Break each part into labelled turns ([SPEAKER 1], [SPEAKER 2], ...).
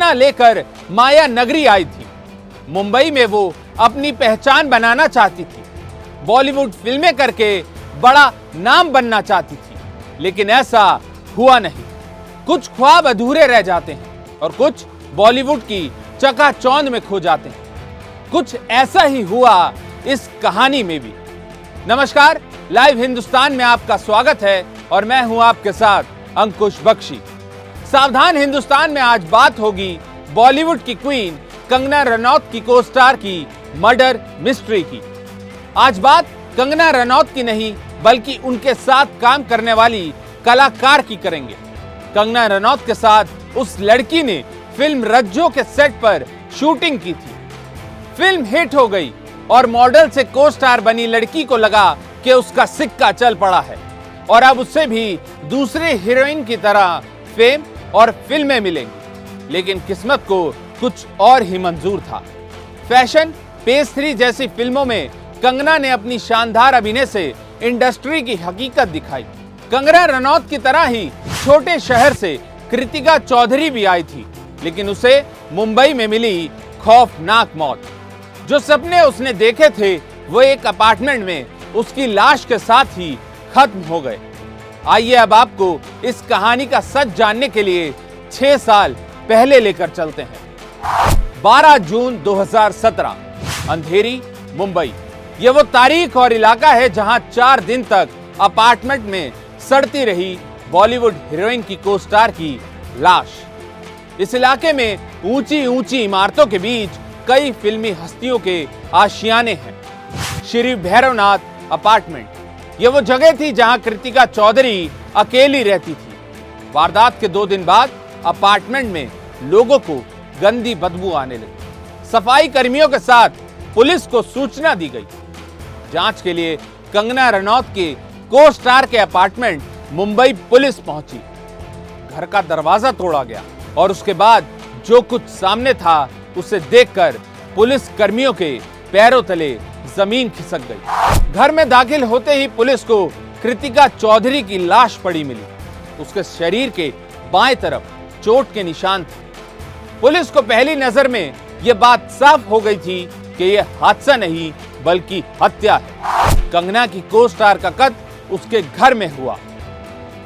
[SPEAKER 1] सपना लेकर माया नगरी आई थी। मुंबई में वो अपनी पहचान बनाना चाहती थी, बॉलीवुड फिल्में करके बड़ा नाम बनना चाहती थी, लेकिन ऐसा हुआ नहीं। कुछ ख्वाब अधूरे रह जाते हैं और कुछ बॉलीवुड की चकाचौंध में खो जाते हैं। कुछ ऐसा ही हुआ इस कहानी में भी। नमस्कार, लाइव हिंदुस्तान में आपका स्वागत है और मैं हूं आपके साथ अंकुश बख्शी। सावधान हिंदुस्तान में आज बात होगी बॉलीवुड की क्वीन कंगना रनौत की को स्टार की मर्डर मिस्ट्री की। आज बात कंगना रनौत की नहीं बल्कि उनके साथ काम करने वाली कलाकार की करेंगे। कंगना रनौत के साथ उस लड़की ने फिल्म रज्जो के सेट पर शूटिंग की थी। फिल्म हिट हो गई और मॉडल से को स्टार बनी लड़की को लगा कि उसका सिक्का चल पड़ा है और अब उससे भी दूसरे हीरोइन की तरह फेम और फिल्में मिलेंगी। लेकिन किस्मत को कुछ और ही मंजूर था। फैशन, पेज 3 जैसी फिल्मों में कंगना ने अपनी शानदार अभिनय से इंडस्ट्री की हकीकत दिखाई। कंगना रनौत की तरह ही छोटे शहर से कृतिका चौधरी भी आई थी, लेकिन उसे मुंबई में मिली खौफनाक मौत। जो सपने उसने देखे थे वो एक अपार्टमेंट में उसकी लाश के साथ ही खत्म हो गए। आइए अब आपको इस कहानी का सच जानने के लिए 6 साल पहले लेकर चलते हैं। 12 जून 2017, अंधेरी, मुंबई। यह वो तारीख और इलाका है जहां 4 दिन तक अपार्टमेंट में सड़ती रही बॉलीवुड हीरोइन की को स्टार की लाश। इस इलाके में ऊंची ऊंची इमारतों के बीच कई फिल्मी हस्तियों के आशियाने हैं। श्री भैरवनाथ अपार्टमेंट, यह वो जगह थी जहां कृतिका चौधरी अकेली रहती थी। वारदात के 2 दिन बाद अपार्टमेंट में लोगों को गंदी बदबू आने लगी। सफाई कर्मियों के साथ पुलिस को सूचना दी गई। जांच के लिए कंगना रनौत के को स्टार के अपार्टमेंट मुंबई पुलिस पहुंची। घर का दरवाजा तोड़ा गया और उसके बाद जो कुछ सामने था उसे देखकर पुलिस कर्मियों के पैरों तले जमीन खिसक गई। घर में दाखिल होते ही पुलिस को कृतिका चौधरी की लाश पड़ी मिली। उसके शरीर के बाएं तरफ चोट के निशान थे। पुलिस को पहली नजर में यह बात साफ हो गई थी कि यह हादसा नहीं बल्कि हत्या है। कंगना की को स्टार का कत्ल उसके घर में हुआ।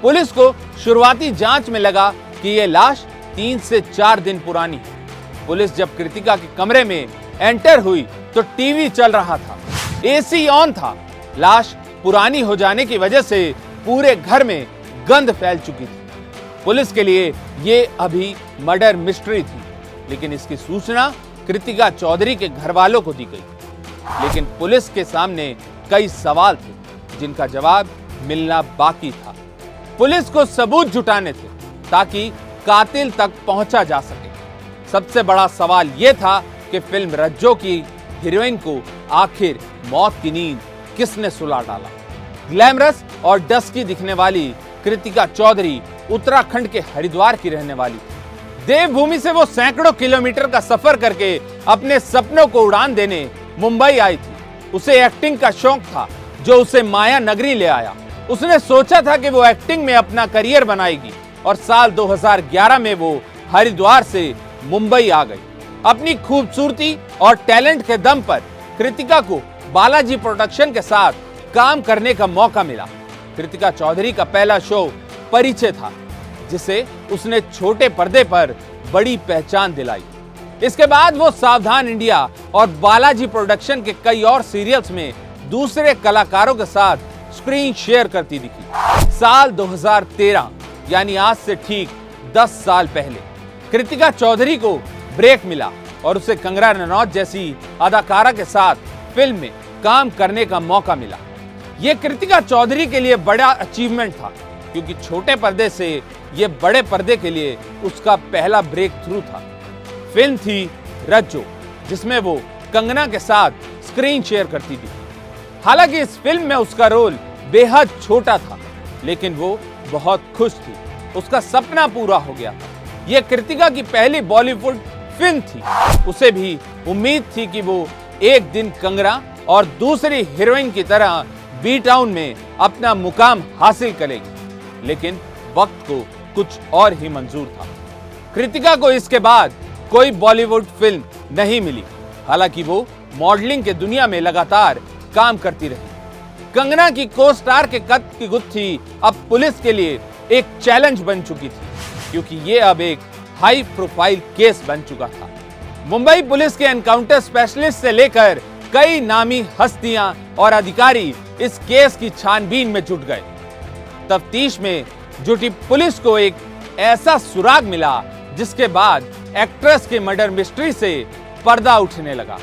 [SPEAKER 1] पुलिस को शुरुआती जांच में लगा कि यह लाश 3 से 4 दिन पुरानी है। पुलिस जब कृतिका के कमरे में एंटर हुई तो टीवी चल रहा था, एसी ऑन था। लाश पुरानी हो जाने की वजह से पूरे घर में गंध फैल चुकी थी। पुलिस के लिए ये अभी मर्डर मिस्ट्री थी, लेकिन इसकी सूचना कृतिका चौधरी के घर वालों को दी गई। लेकिन पुलिस के सामने कई सवाल थे जिनका जवाब मिलना बाकी था। पुलिस को सबूत जुटाने थे ताकि कातिल तक पहुंचा जा सके। सबसे बड़ा सवाल यह था कि फिल्म रज्जो की हीरोइन को आखिर मौत की नींद किसने सुला डाला। ग्लैमरस और डस्की दिखने वाली कृतिका चौधरी उत्तराखंड के हरिद्वार की रहने वाली थी। देवभूमि से वो सैकड़ों किलोमीटर का सफर करके अपने सपनों को उड़ान देने मुंबई आई थी। उसे एक्टिंग का शौक था जो उसे माया नगरी ले आया। उसने सोचा था कि वो एक्टिंग में अपना करियर बनाएगी और साल 2011 में वो हरिद्वार से मुंबई आ गई। अपनी खूबसूरती और टैलेंट के दम पर कृतिका को बालाजी प्रोडक्शन के साथ काम करने का मौका मिला। कृतिका चौधरी का पहला शो परिचय था, जिसे उसने छोटे पर्दे पर बड़ी पहचान दिलाई। इसके बाद वो सावधान इंडिया और बालाजी प्रोडक्शन के कई और सीरियल्स में दूसरे कलाकारों के साथ स्क्रीन शेयर करती दिखी। साल 2013 यानी आज से ठीक 10 साल पहले कृतिका चौधरी को ब्रेक मिला और उसे कंगना रनौत जैसी अदाकारा के साथ फिल्म में काम करने का मौका मिला। यह कृतिका चौधरी के लिए बड़ा अचीवमेंट था, क्योंकि छोटे पर्दे से यह बड़े पर्दे के लिए उसका पहला ब्रेक थ्रू था। फिल्म थी रज्जो, जिसमें वो कंगना के साथ स्क्रीन शेयर करती थी। हालांकि इस फिल्म में उसका रोल बेहद छोटा था, लेकिन वो बहुत खुश थी। उसका सपना पूरा हो गया था। यह कृतिका की पहली बॉलीवुड फिल्म थी। उसे भी उम्मीद थी कि वो एक दिन कंगना और दूसरी हीरोइन की तरह बी टाउन में अपना मुकाम हासिल करेगी, लेकिन वक्त को कुछ और ही मंजूर था। कृतिका को इसके बाद कोई बॉलीवुड फिल्म नहीं मिली। हालांकि वो मॉडलिंग के दुनिया में लगातार काम करती रही। कंगना की को स्टार के कत्ल की गुत्थी अब पुलिस के लिए एक चैलेंज बन चुकी थी, क्योंकि ये अब एक हाई प्रोफाइल केस बन चुका था। मुंबई पुलिस के एनकाउंटर स्पेशलिस्ट से लेकर कई नामी हस्तियां और अधिकारी इस केस की छानबीन में जुट गए। तफ्तीश में जुटी पुलिस को एक ऐसा सुराग मिला जिसके बाद एक्ट्रेस के मर्डर मिस्ट्री से पर्दा उठने लगा।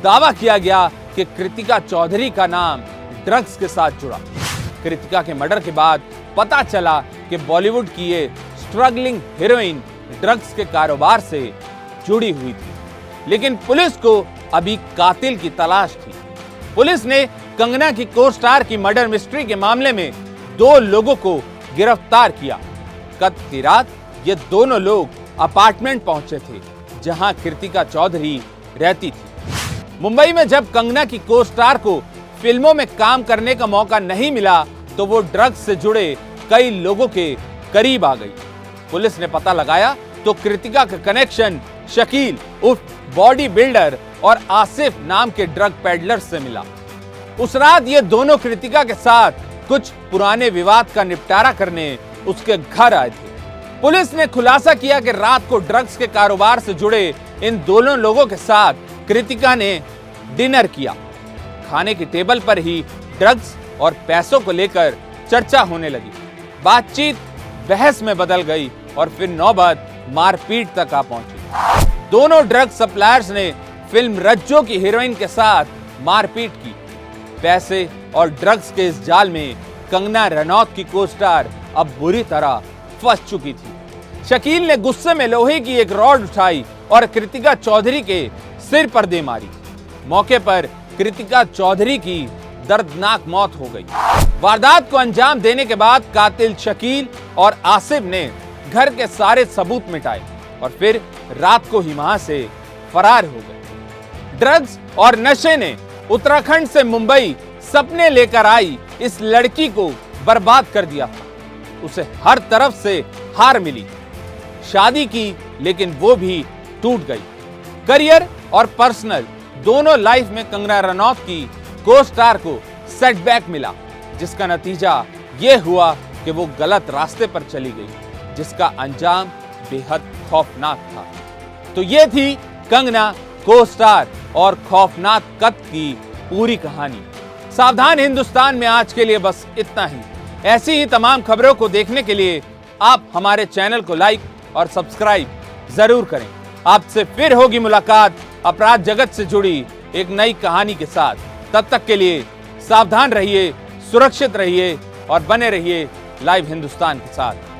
[SPEAKER 1] दावा किया गया कि कृतिका चौधरी का नाम ड्रग्स के साथ जुड़ा। कृतिका के मर्डर के बाद पता चला कि बॉलीवुड की ये स्ट्रगलिंग हीरोइन ड्रग्स के कारोबार से जुड़ी हुई थी, लेकिन पुलिस को अभी कातिल की तलाश थी। पुलिस ने कंगना की को स्टार की मर्डर मिस्ट्री के मामले में 2 लोगों को गिरफ्तार किया। कत्ल की रात ये दोनों लोग अपार्टमेंट पहुंचे थे जहां कृतिका चौधरी रहती थी। मुंबई में जब कंगना की को स्टार को फिल्मों में काम करने का मौका नहीं मिला तो वो ड्रग्स से जुड़े कई लोगों के करीब आ गई। पुलिस ने पता लगाया तो कृतिका का कनेक्शन शकील उर्फ बॉडी बिल्डर और आसिफ नाम के ड्रग पेडलर से मिला। उस रात ये दोनों कृतिका के साथ कुछ पुराने विवाद का निपटारा करने उसके घर आए थे। पुलिस ने खुलासा किया कि रात को ड्रग्स के कारोबार से जुड़े इन दोनों लोगों के साथ कृतिका ने डिनर किया। खाने की टेबल पर ही ड्रग्स और पैसों को लेकर चर्चा होने लगी। बातचीत बहस में बदल गई और फिर नौबत मारपीट तक आ पहुंची। दोनों ड्रग सप्लायर्स ने फिल्म रज्जो की हीरोइन के साथ मारपीट की। पैसे और ड्रग्स के इस जाल में कंगना रनौत की को स्टार अब बुरी तरह फंस चुकी थी। शकील ने गुस्से में लोहे की एक रॉड उठाई और कृतिका चौधरी के सिर पर दे मारी। मौके पर कृतिका चौधरी की दर्दनाक मौत हो गई। वारदात को अंजाम देने के बाद कातिल शकील और आसिफ ने घर के सारे सबूत मिटाए और फिर रात को ही वहां से फरार हो गए। ड्रग्स और नशे ने उत्तराखंड से मुंबई सपने लेकर आई इस लड़की को बर्बाद कर दिया था। उसे हर तरफ से हार मिली। शादी की लेकिन वो भी टूट गई। करियर और पर्सनल दोनों लाइफ में कंगना रनौत की को स्टार को सेटबैक मिला, जिसका नतीजा यह हुआ कि वो गलत रास्ते पर चली गई, जिसका अंजाम बेहद खौफनाक था। तो ये थी कंगना को स्टार और खौफनाक कत्ल की पूरी कहानी। सावधान हिंदुस्तान में आज के लिए बस इतना ही। ऐसी ही तमाम खबरों को देखने के लिए आप हमारे चैनल को लाइक और सब्सक्राइब जरूर करें। आपसे फिर होगी मुलाकात अपराध जगत से जुड़ी एक नई कहानी के साथ। तब तक के लिए सावधान रहिए, सुरक्षित रहिए और बने रहिए लाइव हिंदुस्तान के साथ।